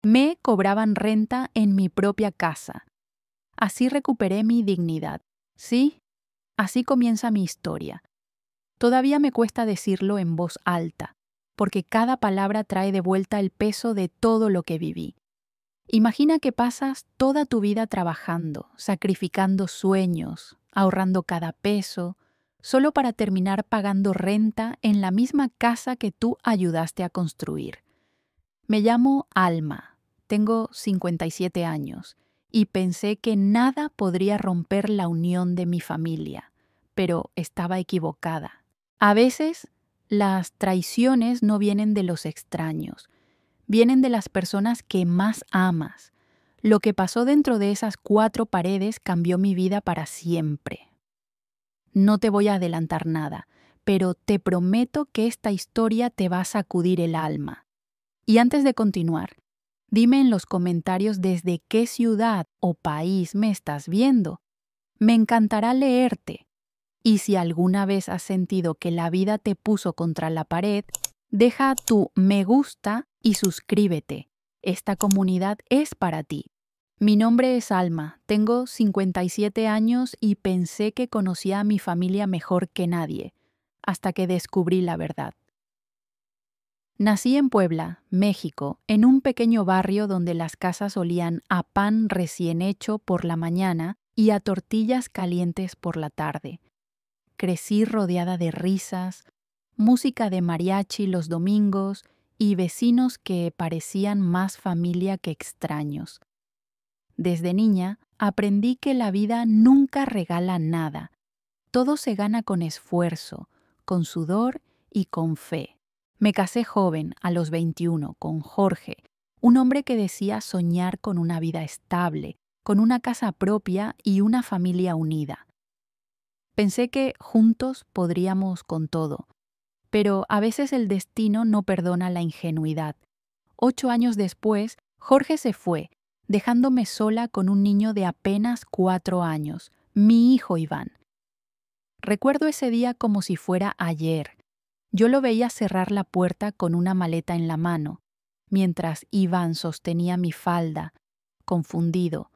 Me cobraban renta en mi propia casa. Así recuperé mi dignidad. Sí, así comienza mi historia. Todavía me cuesta decirlo en voz alta, porque cada palabra trae de vuelta el peso de todo lo que viví. Imagina que pasas toda tu vida trabajando, sacrificando sueños, ahorrando cada peso, solo para terminar pagando renta en la misma casa que tú ayudaste a construir. Me llamo Alma, tengo 57 años y pensé que nada podría romper la unión de mi familia, pero estaba equivocada. A veces, las traiciones no vienen de los extraños, vienen de las personas que más amas. Lo que pasó dentro de esas 4 paredes cambió mi vida para siempre. No te voy a adelantar nada, pero te prometo que esta historia te va a sacudir el alma. Y antes de continuar, dime en los comentarios desde qué ciudad o país me estás viendo. Me encantará leerte. Y si alguna vez has sentido que la vida te puso contra la pared, deja tu me gusta y suscríbete. Esta comunidad es para ti. Mi nombre es Alma, tengo 57 años y pensé que conocía a mi familia mejor que nadie, hasta que descubrí la verdad. Nací en Puebla, México, en un pequeño barrio donde las casas olían a pan recién hecho por la mañana y a tortillas calientes por la tarde. Crecí rodeada de risas, música de mariachi los domingos y vecinos que parecían más familia que extraños. Desde niña aprendí que la vida nunca regala nada. Todo se gana con esfuerzo, con sudor y con fe. Me casé joven, a los 21, con Jorge, un hombre que decía soñar con una vida estable, con una casa propia y una familia unida. Pensé que juntos podríamos con todo, pero a veces el destino no perdona la ingenuidad. 8 años después, Jorge se fue, dejándome sola con un niño de apenas 4 años, mi hijo Iván. Recuerdo ese día como si fuera ayer. Yo lo veía cerrar la puerta con una maleta en la mano, mientras Iván sostenía mi falda, confundido.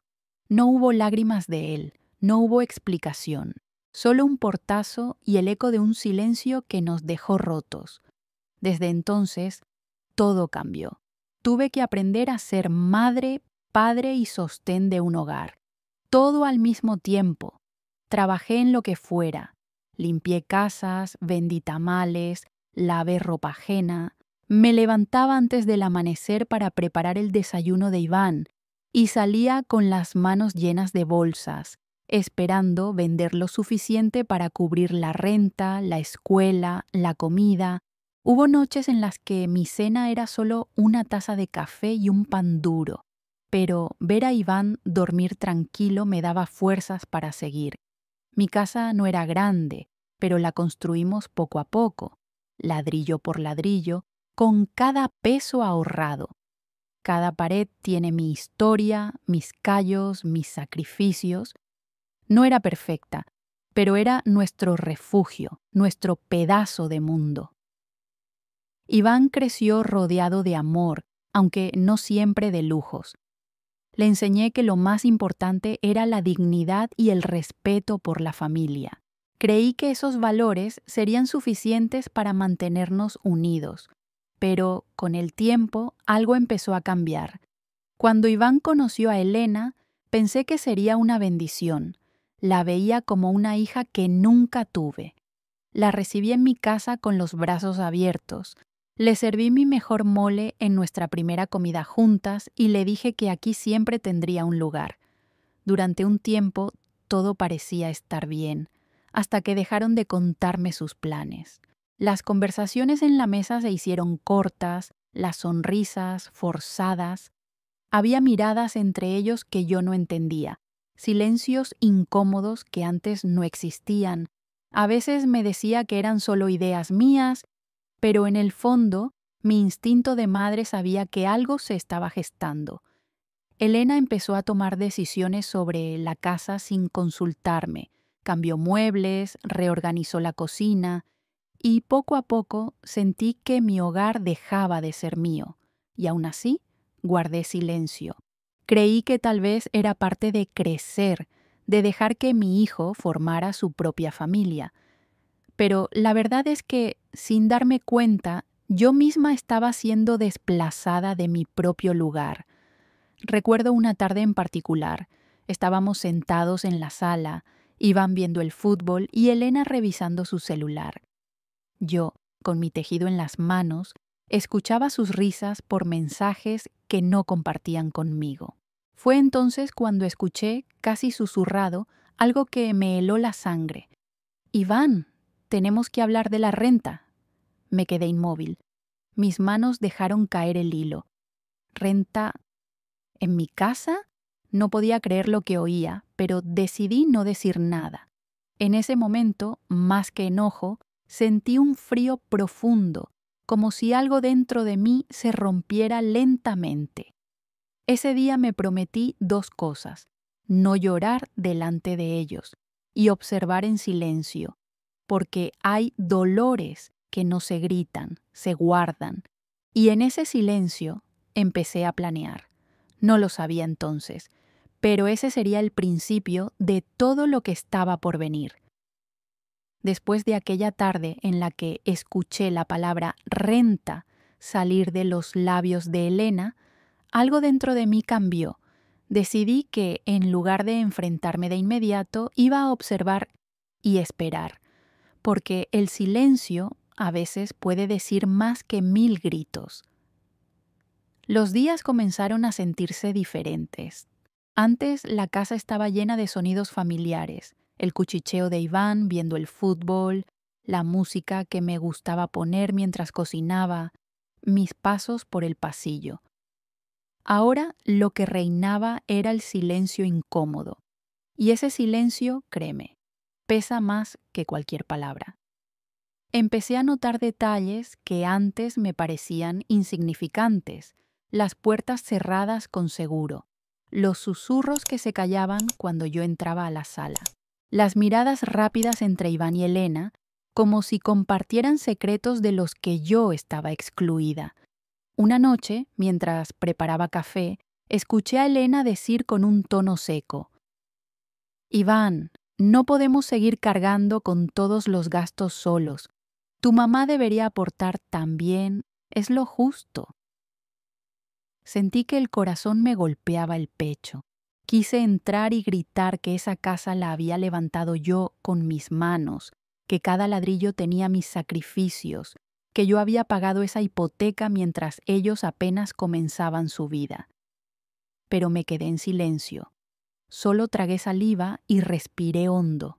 No hubo lágrimas de él, no hubo explicación, solo un portazo y el eco de un silencio que nos dejó rotos. Desde entonces, todo cambió. Tuve que aprender a ser madre, padre y sostén de un hogar. Todo al mismo tiempo. Trabajé en lo que fuera. Limpié casas, vendí tamales, lavé ropa ajena. Me levantaba antes del amanecer para preparar el desayuno de Iván y salía con las manos llenas de bolsas, esperando vender lo suficiente para cubrir la renta, la escuela, la comida. Hubo noches en las que mi cena era solo una taza de café y un pan duro, pero ver a Iván dormir tranquilo me daba fuerzas para seguir. Mi casa no era grande, pero la construimos poco a poco, ladrillo por ladrillo, con cada peso ahorrado. Cada pared tiene mi historia, mis callos, mis sacrificios. No era perfecta, pero era nuestro refugio, nuestro pedazo de mundo. Iván creció rodeado de amor, aunque no siempre de lujos. Le enseñé que lo más importante era la dignidad y el respeto por la familia. Creí que esos valores serían suficientes para mantenernos unidos, pero con el tiempo algo empezó a cambiar. Cuando Iván conoció a Elena, pensé que sería una bendición. La veía como una hija que nunca tuve. La recibí en mi casa con los brazos abiertos. Le serví mi mejor mole en nuestra primera comida juntas y le dije que aquí siempre tendría un lugar. Durante un tiempo todo parecía estar bien, hasta que dejaron de contarme sus planes. Las conversaciones en la mesa se hicieron cortas, las sonrisas forzadas. Había miradas entre ellos que yo no entendía, silencios incómodos que antes no existían. A veces me decía que eran solo ideas mías, pero en el fondo mi instinto de madre sabía que algo se estaba gestando. Elena empezó a tomar decisiones sobre la casa sin consultarme. Cambió muebles, reorganizó la cocina y poco a poco sentí que mi hogar dejaba de ser mío. Y aún así, guardé silencio. Creí que tal vez era parte de crecer, de dejar que mi hijo formara su propia familia. Pero la verdad es que, sin darme cuenta, yo misma estaba siendo desplazada de mi propio lugar. Recuerdo una tarde en particular. Estábamos sentados en la sala, Iván viendo el fútbol y Elena revisando su celular. Yo, con mi tejido en las manos, escuchaba sus risas por mensajes que no compartían conmigo. Fue entonces cuando escuché, casi susurrado, algo que me heló la sangre. «Iván, tenemos que hablar de la renta». Me quedé inmóvil. Mis manos dejaron caer el hilo. ¿Renta en mi casa? No podía creer lo que oía, pero decidí no decir nada. En ese momento, más que enojo, sentí un frío profundo, como si algo dentro de mí se rompiera lentamente. Ese día me prometí 2 cosas: no llorar delante de ellos y observar en silencio, porque hay dolores que no se gritan, se guardan. Y en ese silencio empecé a planear. No lo sabía entonces, pero ese sería el principio de todo lo que estaba por venir. Después de aquella tarde en la que escuché la palabra renta salir de los labios de Elena, algo dentro de mí cambió. Decidí que, en lugar de enfrentarme de inmediato, iba a observar y esperar, porque el silencio a veces puede decir más que 1000 gritos. Los días comenzaron a sentirse diferentes. Antes la casa estaba llena de sonidos familiares, el cuchicheo de Iván viendo el fútbol, la música que me gustaba poner mientras cocinaba, mis pasos por el pasillo. Ahora lo que reinaba era el silencio incómodo, y ese silencio, créeme, pesa más que cualquier palabra. Empecé a notar detalles que antes me parecían insignificantes: las puertas cerradas con seguro, los susurros que se callaban cuando yo entraba a la sala, las miradas rápidas entre Iván y Elena, como si compartieran secretos de los que yo estaba excluida. Una noche, mientras preparaba café, escuché a Elena decir con un tono seco: «Iván, no podemos seguir cargando con todos los gastos solos. Tu mamá debería aportar también, es lo justo». Sentí que el corazón me golpeaba el pecho. Quise entrar y gritar que esa casa la había levantado yo con mis manos, que cada ladrillo tenía mis sacrificios, que yo había pagado esa hipoteca mientras ellos apenas comenzaban su vida. Pero me quedé en silencio. Solo tragué saliva y respiré hondo.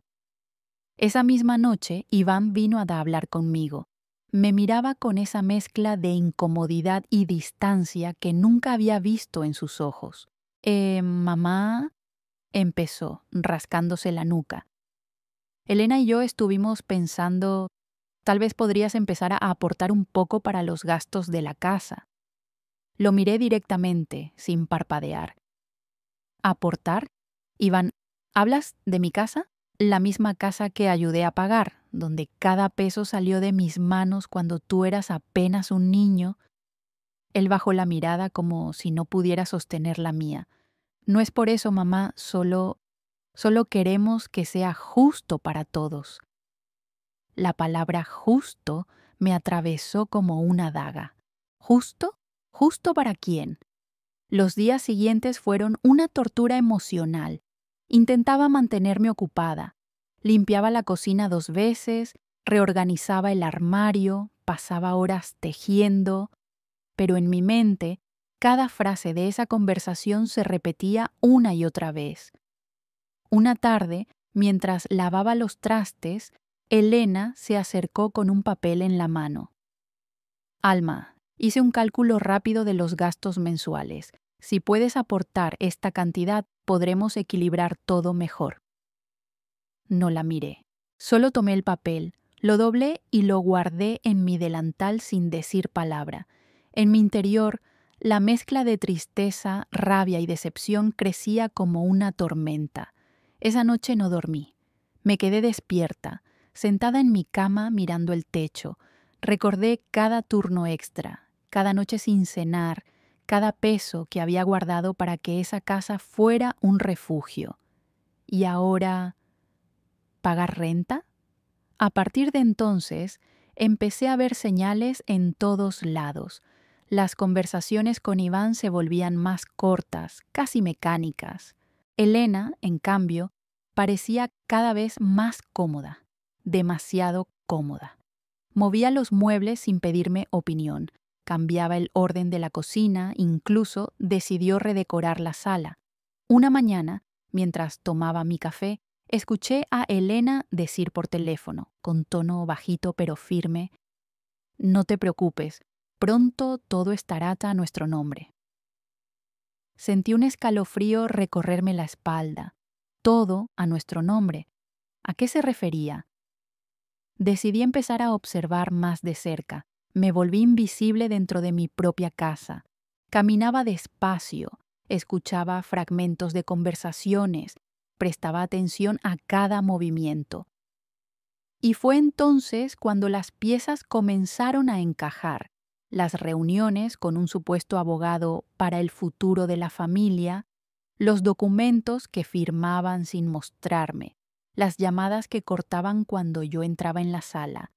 Esa misma noche, Iván vino a hablar conmigo. Me miraba con esa mezcla de incomodidad y distancia que nunca había visto en sus ojos. Mamá, empezó, rascándose la nuca. Elena y yo estuvimos pensando, tal vez podrías empezar a aportar un poco para los gastos de la casa. Lo miré directamente, sin parpadear. ¿Aportar? Iván, ¿hablas de mi casa? La misma casa que ayudé a pagar, donde cada peso salió de mis manos cuando tú eras apenas un niño. Él bajó la mirada como si no pudiera sostener la mía. No es por eso, mamá, solo queremos que sea justo para todos. La palabra justo me atravesó como una daga. ¿Justo? ¿Justo para quién? Los días siguientes fueron una tortura emocional. Intentaba mantenerme ocupada. Limpiaba la cocina 2 veces, reorganizaba el armario, pasaba horas tejiendo, pero en mi mente, cada frase de esa conversación se repetía una y otra vez. Una tarde, mientras lavaba los trastes, Elena se acercó con un papel en la mano. «Alma, hice un cálculo rápido de los gastos mensuales. Si puedes aportar esta cantidad, podremos equilibrar todo mejor». No la miré. Solo tomé el papel, lo doblé y lo guardé en mi delantal sin decir palabra. En mi interior, la mezcla de tristeza, rabia y decepción crecía como una tormenta. Esa noche no dormí. Me quedé despierta, sentada en mi cama mirando el techo. Recordé cada turno extra, cada noche sin cenar, cada peso que había guardado para que esa casa fuera un refugio. Y ahora, ¿pagar renta? A partir de entonces, empecé a ver señales en todos lados. Las conversaciones con Iván se volvían más cortas, casi mecánicas. Elena, en cambio, parecía cada vez más cómoda, demasiado cómoda. Movía los muebles sin pedirme opinión, cambiaba el orden de la cocina, incluso decidió redecorar la sala. Una mañana, mientras tomaba mi café, escuché a Elena decir por teléfono, con tono bajito pero firme: «No te preocupes, pronto todo estará a nuestro nombre». Sentí un escalofrío recorrerme la espalda. Todo a nuestro nombre. ¿A qué se refería? Decidí empezar a observar más de cerca. Me volví invisible dentro de mi propia casa. Caminaba despacio, escuchaba fragmentos de conversaciones, prestaba atención a cada movimiento. Y fue entonces cuando las piezas comenzaron a encajar. Las reuniones con un supuesto abogado para el futuro de la familia, los documentos que firmaban sin mostrarme, las llamadas que cortaban cuando yo entraba en la sala.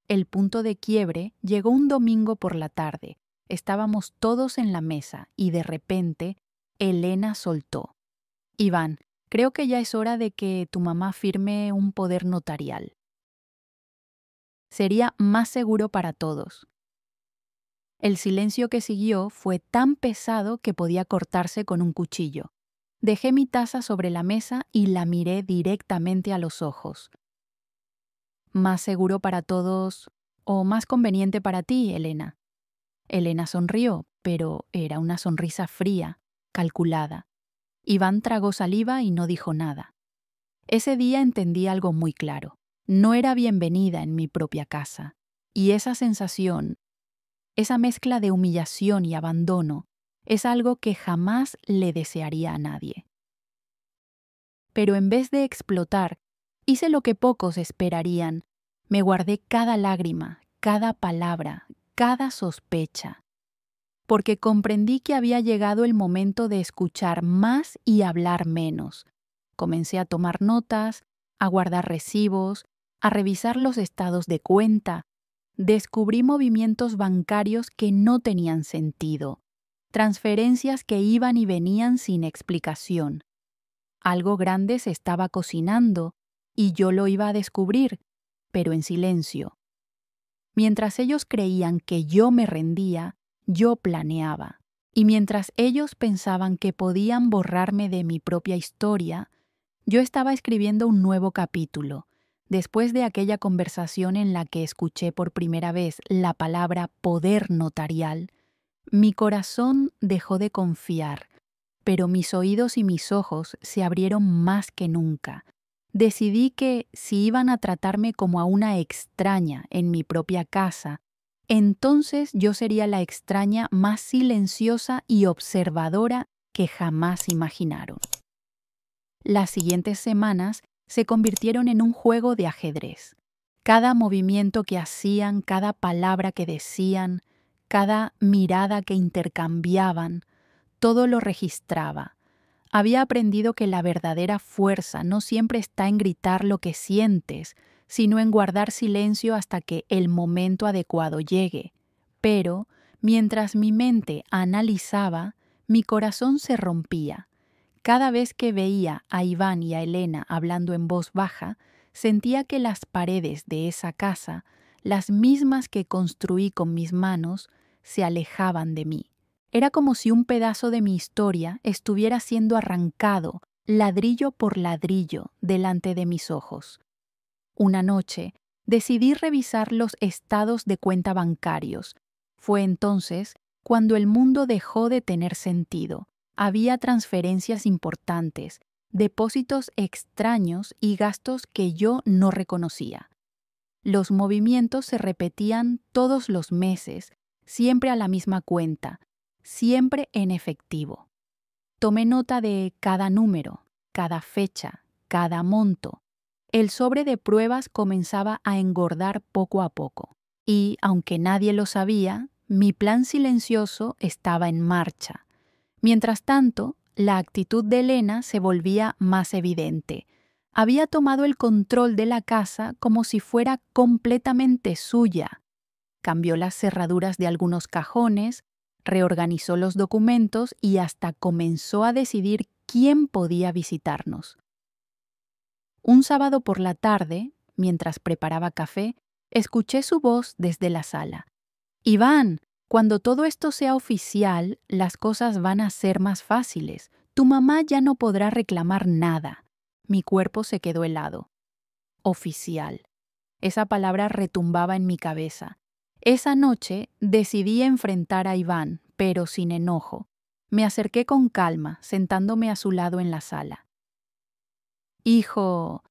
El punto de quiebre llegó un domingo por la tarde. Estábamos todos en la mesa y de repente Elena soltó: «Iván, creo que ya es hora de que tu mamá firme un poder notarial. Sería más seguro para todos». El silencio que siguió fue tan pesado que podía cortarse con un cuchillo. Dejé mi taza sobre la mesa y la miré directamente a los ojos. «¿Más seguro para todos o más conveniente para ti, Elena?» Elena sonrió, pero era una sonrisa fría, calculada. Iván tragó saliva y no dijo nada. Ese día entendí algo muy claro. No era bienvenida en mi propia casa. Y esa sensación, esa mezcla de humillación y abandono, es algo que jamás le desearía a nadie. Pero en vez de explotar, hice lo que pocos esperarían. Me guardé cada lágrima, cada palabra, cada sospecha. Porque comprendí que había llegado el momento de escuchar más y hablar menos. Comencé a tomar notas, a guardar recibos, a revisar los estados de cuenta. Descubrí movimientos bancarios que no tenían sentido, transferencias que iban y venían sin explicación. Algo grande se estaba cocinando y yo lo iba a descubrir, pero en silencio. Mientras ellos creían que yo me rendía, yo planeaba. Y mientras ellos pensaban que podían borrarme de mi propia historia, yo estaba escribiendo un nuevo capítulo. Después de aquella conversación en la que escuché por primera vez la palabra poder notarial, mi corazón dejó de confiar, pero mis oídos y mis ojos se abrieron más que nunca. Decidí que, si iban a tratarme como a una extraña en mi propia casa, entonces yo sería la extraña más silenciosa y observadora que jamás imaginaron. Las siguientes semanas se convirtieron en un juego de ajedrez. Cada movimiento que hacían, cada palabra que decían, cada mirada que intercambiaban, todo lo registraba. Había aprendido que la verdadera fuerza no siempre está en gritar lo que sientes, sino en guardar silencio hasta que el momento adecuado llegue. Pero, mientras mi mente analizaba, mi corazón se rompía. Cada vez que veía a Iván y a Elena hablando en voz baja, sentía que las paredes de esa casa, las mismas que construí con mis manos, se alejaban de mí. Era como si un pedazo de mi historia estuviera siendo arrancado, ladrillo por ladrillo, delante de mis ojos. Una noche, decidí revisar los estados de cuenta bancarios. Fue entonces cuando el mundo dejó de tener sentido. Había transferencias importantes, depósitos extraños y gastos que yo no reconocía. Los movimientos se repetían todos los meses, siempre a la misma cuenta, siempre en efectivo. Tomé nota de cada número, cada fecha, cada monto. El sobre de pruebas comenzaba a engordar poco a poco. Y, aunque nadie lo sabía, Mi plan silencioso estaba en marcha. Mientras tanto, la actitud de Elena se volvía más evidente. Había tomado el control de la casa como si fuera completamente suya. Cambió las cerraduras de algunos cajones, reorganizó los documentos y hasta comenzó a decidir quién podía visitarnos. Un sábado por la tarde, mientras preparaba café, escuché su voz desde la sala. Iván, cuando todo esto sea oficial, las cosas van a ser más fáciles. Tu mamá ya no podrá reclamar nada. Mi cuerpo se quedó helado. Oficial. Esa palabra retumbaba en mi cabeza. Esa noche decidí enfrentar a Iván, pero sin enojo. Me acerqué con calma, sentándome a su lado en la sala. Hijo,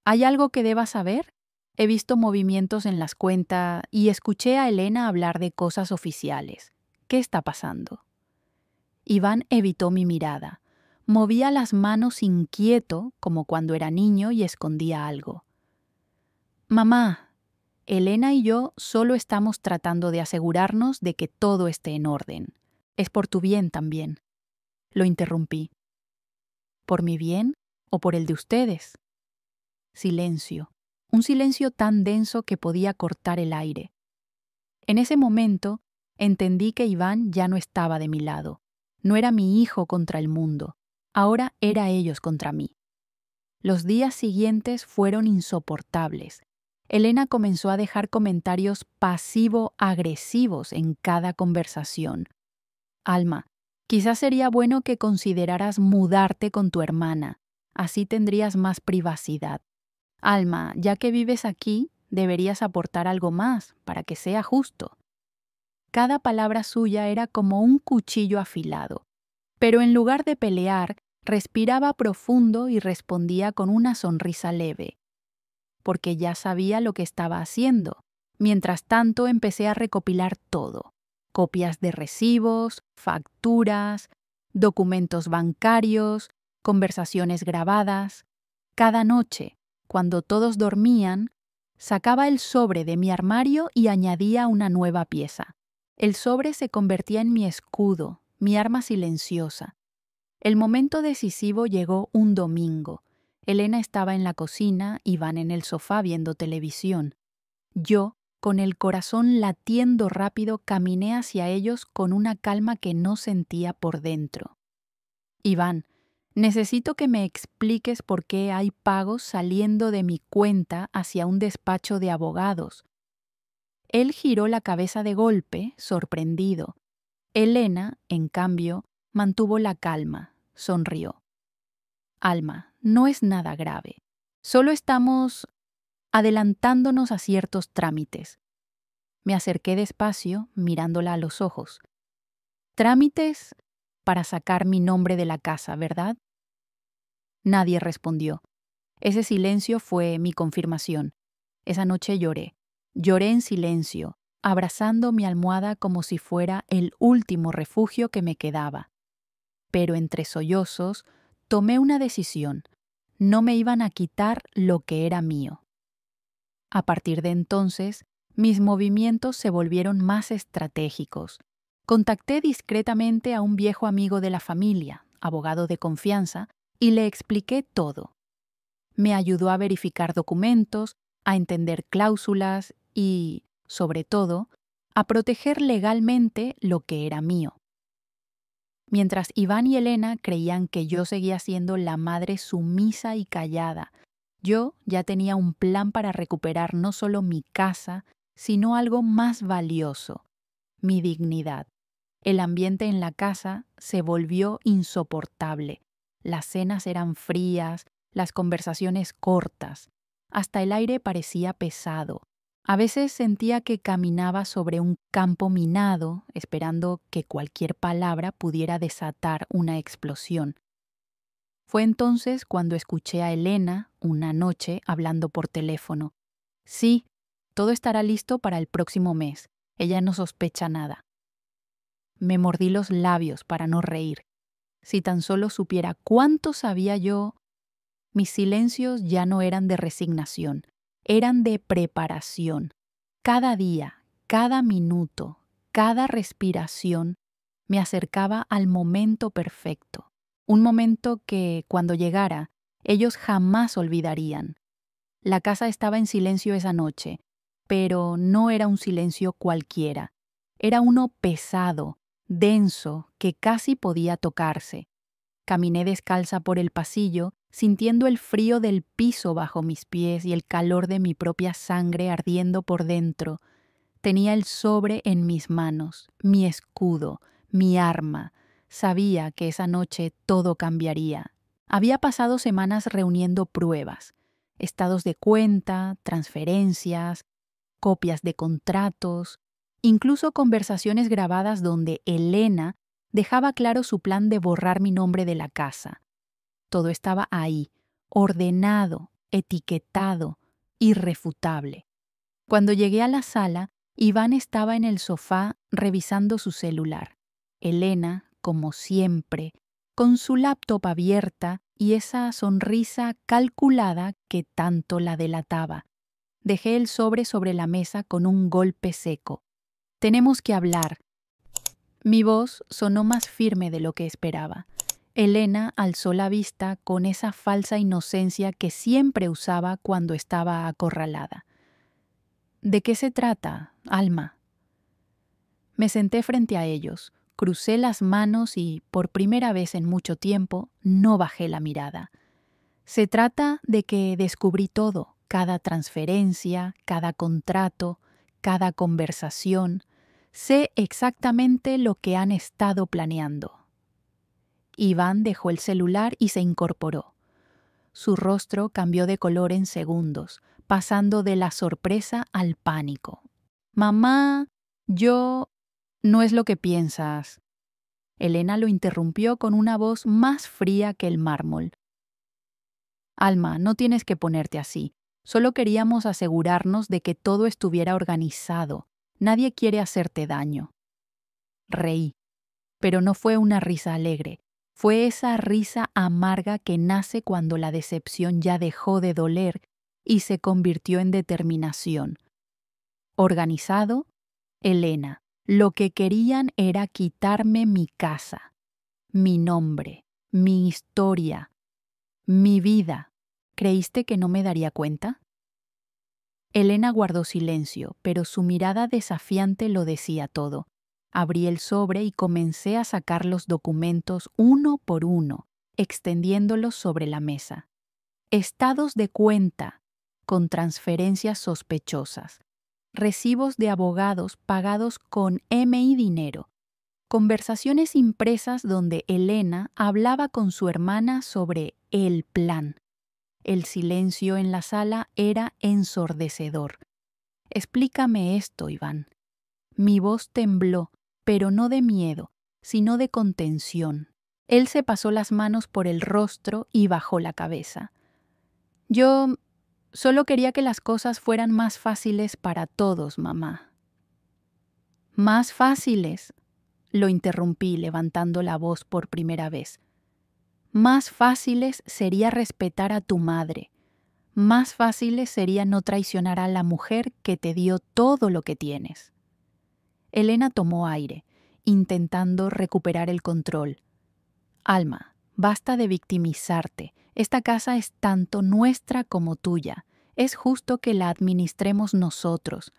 ¿hay algo que deba saber? He visto movimientos en las cuentas y escuché a Elena hablar de cosas oficiales. ¿Qué está pasando? Iván evitó mi mirada. Movía las manos inquieto, como cuando era niño y escondía algo. Mamá, Elena y yo solo estamos tratando de asegurarnos de que todo esté en orden. Es por tu bien también. Lo interrumpí. ¿Por mi bien o por el de ustedes? Silencio. Un silencio tan denso que podía cortar el aire. En ese momento, entendí que Iván ya no estaba de mi lado. No era mi hijo contra el mundo. Ahora era ellos contra mí. Los días siguientes fueron insoportables. Elena comenzó a dejar comentarios pasivo-agresivos en cada conversación. Alma, quizás sería bueno que consideraras mudarte con tu hermana. Así tendrías más privacidad. Alma, ya que vives aquí, deberías aportar algo más para que sea justo. Cada palabra suya era como un cuchillo afilado, pero en lugar de pelear, respiraba profundo y respondía con una sonrisa leve, porque ya sabía lo que estaba haciendo. Mientras tanto, empecé a recopilar todo: copias de recibos, facturas, documentos bancarios, conversaciones grabadas. Cada noche, cuando todos dormían, sacaba el sobre de mi armario y añadía una nueva pieza. El sobre se convertía en mi escudo, mi arma silenciosa. El momento decisivo llegó un domingo. Elena estaba en la cocina, Iván en el sofá viendo televisión. Yo, con el corazón latiendo rápido, caminé hacia ellos con una calma que no sentía por dentro. Iván, necesito que me expliques por qué hay pagos saliendo de mi cuenta hacia un despacho de abogados. Él giró la cabeza de golpe, sorprendido. Elena, en cambio, mantuvo la calma, sonrió. Alma, no es nada grave. Solo estamos adelantándonos a ciertos trámites. Me acerqué despacio, mirándola a los ojos. Trámites para sacar mi nombre de la casa, ¿verdad? Nadie respondió. Ese silencio fue mi confirmación. Esa noche lloré. Lloré en silencio, abrazando mi almohada como si fuera el último refugio que me quedaba. Pero entre sollozos, tomé una decisión. No me iban a quitar lo que era mío. A partir de entonces, mis movimientos se volvieron más estratégicos. Contacté discretamente a un viejo amigo de la familia, abogado de confianza, y le expliqué todo. Me ayudó a verificar documentos, a entender cláusulas y, sobre todo, a proteger legalmente lo que era mío. Mientras Iván y Elena creían que yo seguía siendo la madre sumisa y callada, yo ya tenía un plan para recuperar no solo mi casa, sino algo más valioso: mi dignidad. El ambiente en la casa se volvió insoportable. Las cenas eran frías, las conversaciones cortas. Hasta el aire parecía pesado. A veces sentía que caminaba sobre un campo minado, esperando que cualquier palabra pudiera desatar una explosión. Fue entonces cuando escuché a Elena, una noche, hablando por teléfono. Sí, todo estará listo para el próximo mes. Ella no sospecha nada. Me mordí los labios para no reír. Si tan solo supiera cuánto sabía yo. Mis silencios ya no eran de resignación, eran de preparación. Cada día, cada minuto, cada respiración me acercaba al momento perfecto, un momento que, cuando llegara, ellos jamás olvidarían. La casa estaba en silencio esa noche, pero no era un silencio cualquiera. Era uno pesado, denso, que casi podía tocarse. Caminé descalza por el pasillo, sintiendo el frío del piso bajo mis pies y el calor de mi propia sangre ardiendo por dentro. Tenía el sobre en mis manos, mi escudo, mi arma. Sabía que esa noche todo cambiaría. Había pasado semanas reuniendo pruebas, estados de cuenta, transferencias, copias de contratos, incluso conversaciones grabadas donde Elena dejaba claro su plan de borrar mi nombre de la casa. Todo estaba ahí, ordenado, etiquetado, irrefutable. Cuando llegué a la sala, Iván estaba en el sofá revisando su celular. Elena, como siempre, con su laptop abierta y esa sonrisa calculada que tanto la delataba. Dejé el sobre la mesa con un golpe seco. «Tenemos que hablar». Mi voz sonó más firme de lo que esperaba. Elena alzó la vista con esa falsa inocencia que siempre usaba cuando estaba acorralada. «¿De qué se trata, Alma?» Me senté frente a ellos, crucé las manos y, por primera vez en mucho tiempo, no bajé la mirada. Se trata de que descubrí todo, cada transferencia, cada contrato, cada conversación. Sé exactamente lo que han estado planeando. Iván dejó el celular y se incorporó. Su rostro cambió de color en segundos, pasando de la sorpresa al pánico. «Mamá, yo... no es lo que piensas». Elena lo interrumpió con una voz más fría que el mármol. «Alma, no tienes que ponerte así. Solo queríamos asegurarnos de que todo estuviera organizado. Nadie quiere hacerte daño». Reí, pero no fue una risa alegre. Fue esa risa amarga que nace cuando la decepción ya dejó de doler y se convirtió en determinación. Organizado, Elena. Lo que querían era quitarme mi casa, mi nombre, mi historia, mi vida. ¿Creíste que no me daría cuenta? Elena guardó silencio, pero su mirada desafiante lo decía todo. Abrí el sobre y comencé a sacar los documentos uno por uno, extendiéndolos sobre la mesa. Estados de cuenta, con transferencias sospechosas. Recibos de abogados pagados con MI dinero. Conversaciones impresas donde Elena hablaba con su hermana sobre el plan. El silencio en la sala era ensordecedor. «Explícame esto, Iván». Mi voz tembló, pero no de miedo, sino de contención. Él se pasó las manos por el rostro y bajó la cabeza. «Yo solo quería que las cosas fueran más fáciles para todos, mamá». «¿Más fáciles?», lo interrumpí levantando la voz por primera vez. «Más fáciles sería respetar a tu madre. Más fáciles sería no traicionar a la mujer que te dio todo lo que tienes». Elena tomó aire, intentando recuperar el control. «Alma, basta de victimizarte. Esta casa es tanto nuestra como tuya. Es justo que la administremos nosotros».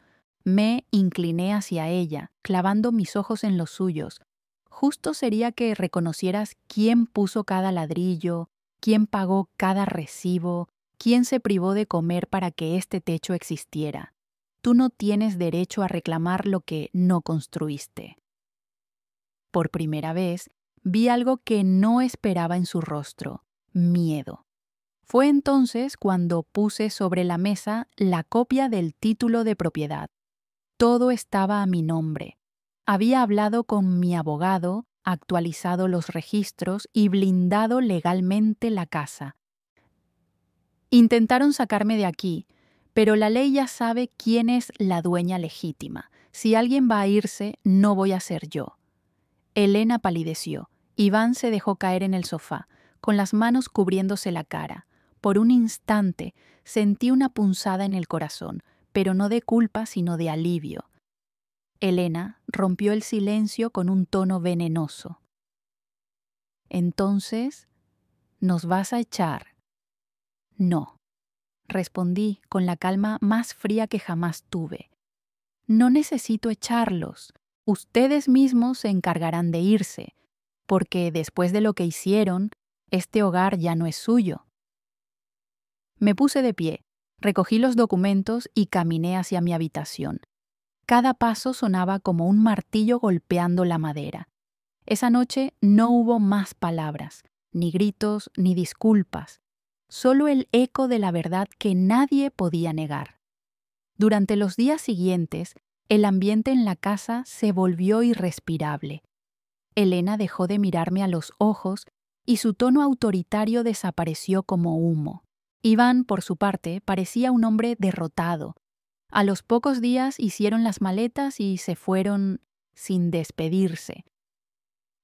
Me incliné hacia ella, clavando mis ojos en los suyos. Justo sería que reconocieras quién puso cada ladrillo, quién pagó cada recibo, quién se privó de comer para que este techo existiera. Tú no tienes derecho a reclamar lo que no construiste. Por primera vez, vi algo que no esperaba en su rostro: miedo. Fue entonces cuando puse sobre la mesa la copia del título de propiedad. Todo estaba a mi nombre. Había hablado con mi abogado, actualizado los registros y blindado legalmente la casa. Intentaron sacarme de aquí, pero la ley ya sabe quién es la dueña legítima. Si alguien va a irse, no voy a ser yo. Elena palideció. Iván se dejó caer en el sofá, con las manos cubriéndose la cara. Por un instante sentí una punzada en el corazón, pero no de culpa, sino de alivio. Elena rompió el silencio con un tono venenoso. Entonces, ¿nos vas a echar? No, respondí con la calma más fría que jamás tuve. No necesito echarlos. Ustedes mismos se encargarán de irse, porque después de lo que hicieron, este hogar ya no es suyo. Me puse de pie, recogí los documentos y caminé hacia mi habitación. Cada paso sonaba como un martillo golpeando la madera. Esa noche no hubo más palabras, ni gritos, ni disculpas, solo el eco de la verdad que nadie podía negar. Durante los días siguientes, el ambiente en la casa se volvió irrespirable. Elena dejó de mirarme a los ojos y su tono autoritario desapareció como humo. Iván, por su parte, parecía un hombre derrotado. A los pocos días hicieron las maletas y se fueron sin despedirse.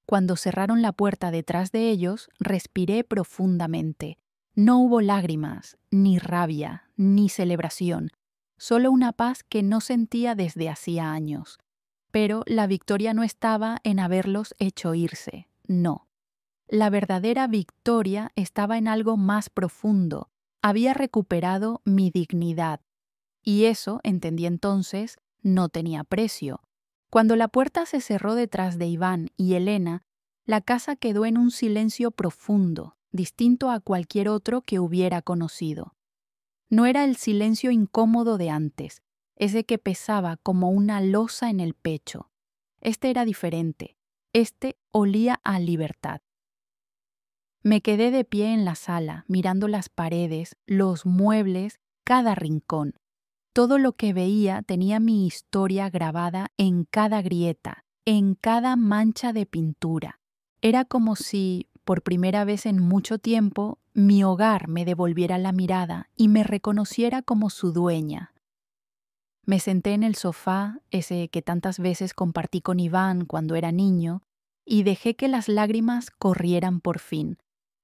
Cuando cerraron la puerta detrás de ellos, respiré profundamente. No hubo lágrimas, ni rabia, ni celebración, solo una paz que no sentía desde hacía años. Pero la victoria no estaba en haberlos hecho irse, no. La verdadera victoria estaba en algo más profundo. Había recuperado mi dignidad. Y eso, entendí entonces, no tenía precio. Cuando la puerta se cerró detrás de Iván y Elena, la casa quedó en un silencio profundo, distinto a cualquier otro que hubiera conocido. No era el silencio incómodo de antes, ese que pesaba como una losa en el pecho. Este era diferente. Este olía a libertad. Me quedé de pie en la sala, mirando las paredes, los muebles, cada rincón. Todo lo que veía tenía mi historia grabada en cada grieta, en cada mancha de pintura. Era como si, por primera vez en mucho tiempo, mi hogar me devolviera la mirada y me reconociera como su dueña. Me senté en el sofá, ese que tantas veces compartí con Iván cuando era niño, y dejé que las lágrimas corrieran por fin.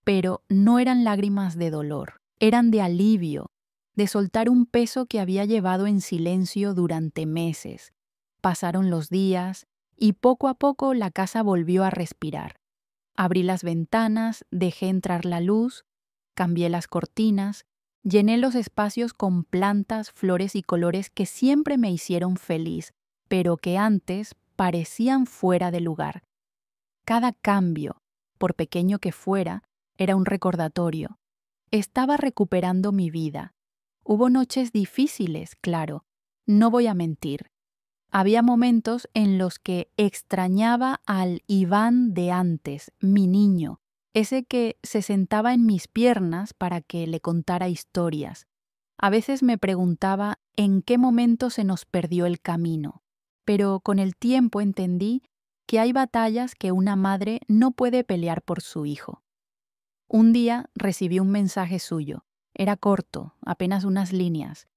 Pero no eran lágrimas de dolor, eran de alivio, de soltar un peso que había llevado en silencio durante meses. Pasaron los días y poco a poco la casa volvió a respirar. Abrí las ventanas, dejé entrar la luz, cambié las cortinas, llené los espacios con plantas, flores y colores que siempre me hicieron feliz, pero que antes parecían fuera de lugar. Cada cambio, por pequeño que fuera, era un recordatorio. Estaba recuperando mi vida. Hubo noches difíciles, claro, no voy a mentir. Había momentos en los que extrañaba al Iván de antes, mi niño, ese que se sentaba en mis piernas para que le contara historias. A veces me preguntaba en qué momento se nos perdió el camino, pero con el tiempo entendí que hay batallas que una madre no puede pelear por su hijo. Un día recibí un mensaje suyo. Era corto, apenas unas líneas.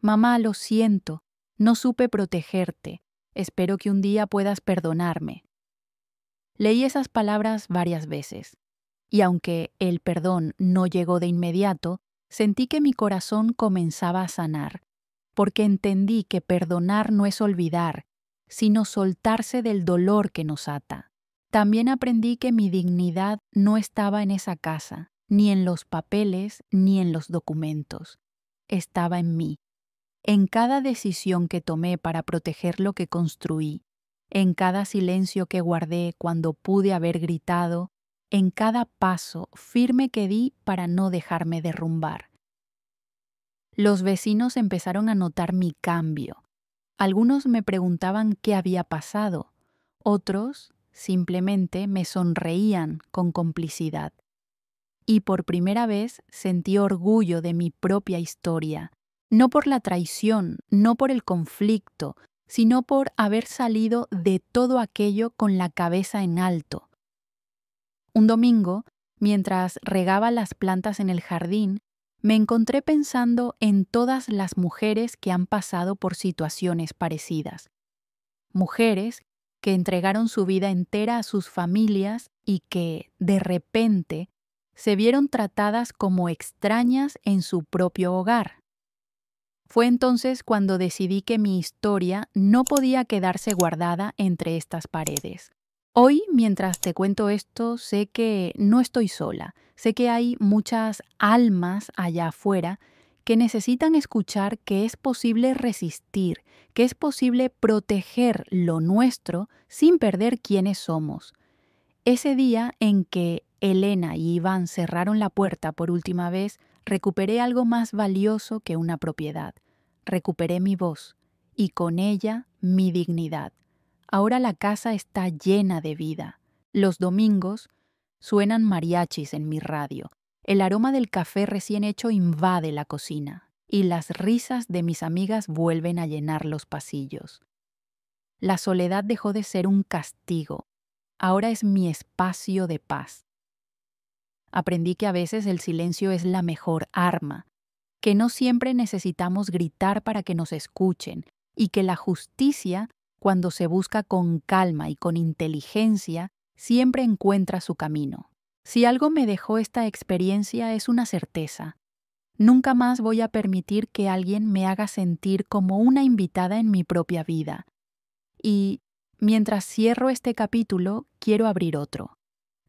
Mamá, lo siento, no supe protegerte. Espero que un día puedas perdonarme. Leí esas palabras varias veces, y aunque el perdón no llegó de inmediato, sentí que mi corazón comenzaba a sanar, porque entendí que perdonar no es olvidar, sino soltarse del dolor que nos ata. También aprendí que mi dignidad no estaba en esa casa, ni en los papeles, ni en los documentos. Estaba en mí, en cada decisión que tomé para proteger lo que construí, en cada silencio que guardé cuando pude haber gritado, en cada paso firme que di para no dejarme derrumbar. Los vecinos empezaron a notar mi cambio. Algunos me preguntaban qué había pasado, otros simplemente me sonreían con complicidad. Y por primera vez sentí orgullo de mi propia historia, no por la traición, no por el conflicto, sino por haber salido de todo aquello con la cabeza en alto. Un domingo, mientras regaba las plantas en el jardín, me encontré pensando en todas las mujeres que han pasado por situaciones parecidas. Mujeres que entregaron su vida entera a sus familias y que, de repente, se vieron tratadas como extrañas en su propio hogar. Fue entonces cuando decidí que mi historia no podía quedarse guardada entre estas paredes. Hoy, mientras te cuento esto, sé que no estoy sola. Sé que hay muchas almas allá afuera que necesitan escuchar que es posible resistir, que es posible proteger lo nuestro sin perder quiénes somos. Ese día en que Elena y Iván cerraron la puerta por última vez, recuperé algo más valioso que una propiedad. Recuperé mi voz y con ella mi dignidad. Ahora la casa está llena de vida. Los domingos suenan mariachis en mi radio. El aroma del café recién hecho invade la cocina y las risas de mis amigas vuelven a llenar los pasillos. La soledad dejó de ser un castigo. Ahora es mi espacio de paz. Aprendí que a veces el silencio es la mejor arma, que no siempre necesitamos gritar para que nos escuchen y que la justicia, cuando se busca con calma y con inteligencia, siempre encuentra su camino. Si algo me dejó esta experiencia es una certeza. Nunca más voy a permitir que alguien me haga sentir como una invitada en mi propia vida. Y mientras cierro este capítulo, quiero abrir otro.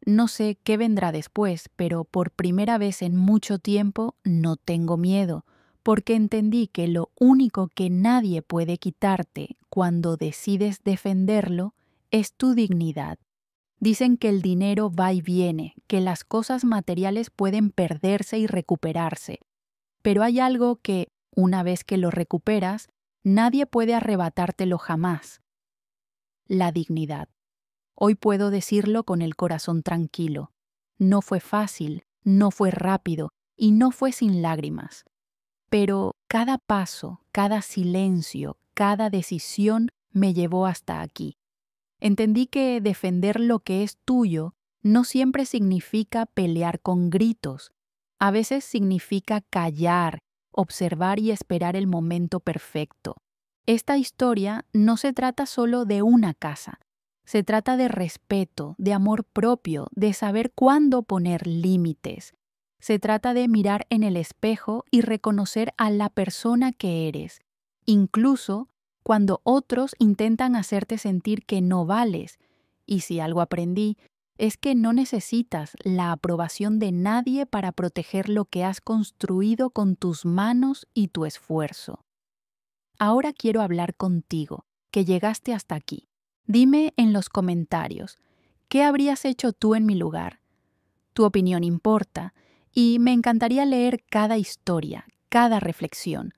No sé qué vendrá después, pero por primera vez en mucho tiempo no tengo miedo, porque entendí que lo único que nadie puede quitarte cuando decides defenderlo es tu dignidad. Dicen que el dinero va y viene, que las cosas materiales pueden perderse y recuperarse, pero hay algo que, una vez que lo recuperas, nadie puede arrebatártelo jamás: la dignidad. Hoy puedo decirlo con el corazón tranquilo. No fue fácil, no fue rápido y no fue sin lágrimas. Pero cada paso, cada silencio, cada decisión me llevó hasta aquí. Entendí que defender lo que es tuyo no siempre significa pelear con gritos. A veces significa callar, observar y esperar el momento perfecto. Esta historia no se trata solo de una casa. Se trata de respeto, de amor propio, de saber cuándo poner límites. Se trata de mirar en el espejo y reconocer a la persona que eres, incluso cuando otros intentan hacerte sentir que no vales. Y si algo aprendí, es que no necesitas la aprobación de nadie para proteger lo que has construido con tus manos y tu esfuerzo. Ahora quiero hablar contigo, que llegaste hasta aquí. Dime en los comentarios, ¿qué habrías hecho tú en mi lugar? Tu opinión importa y me encantaría leer cada historia, cada reflexión.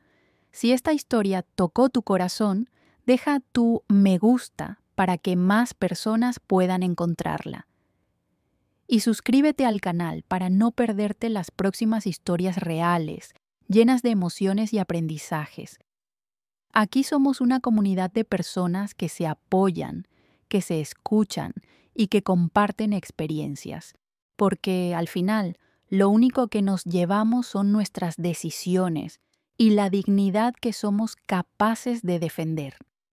Si esta historia tocó tu corazón, deja tu me gusta para que más personas puedan encontrarla. Y suscríbete al canal para no perderte las próximas historias reales, llenas de emociones y aprendizajes. Aquí somos una comunidad de personas que se apoyan, que se escuchan y que comparten experiencias, porque al final lo único que nos llevamos son nuestras decisiones y la dignidad que somos capaces de defender.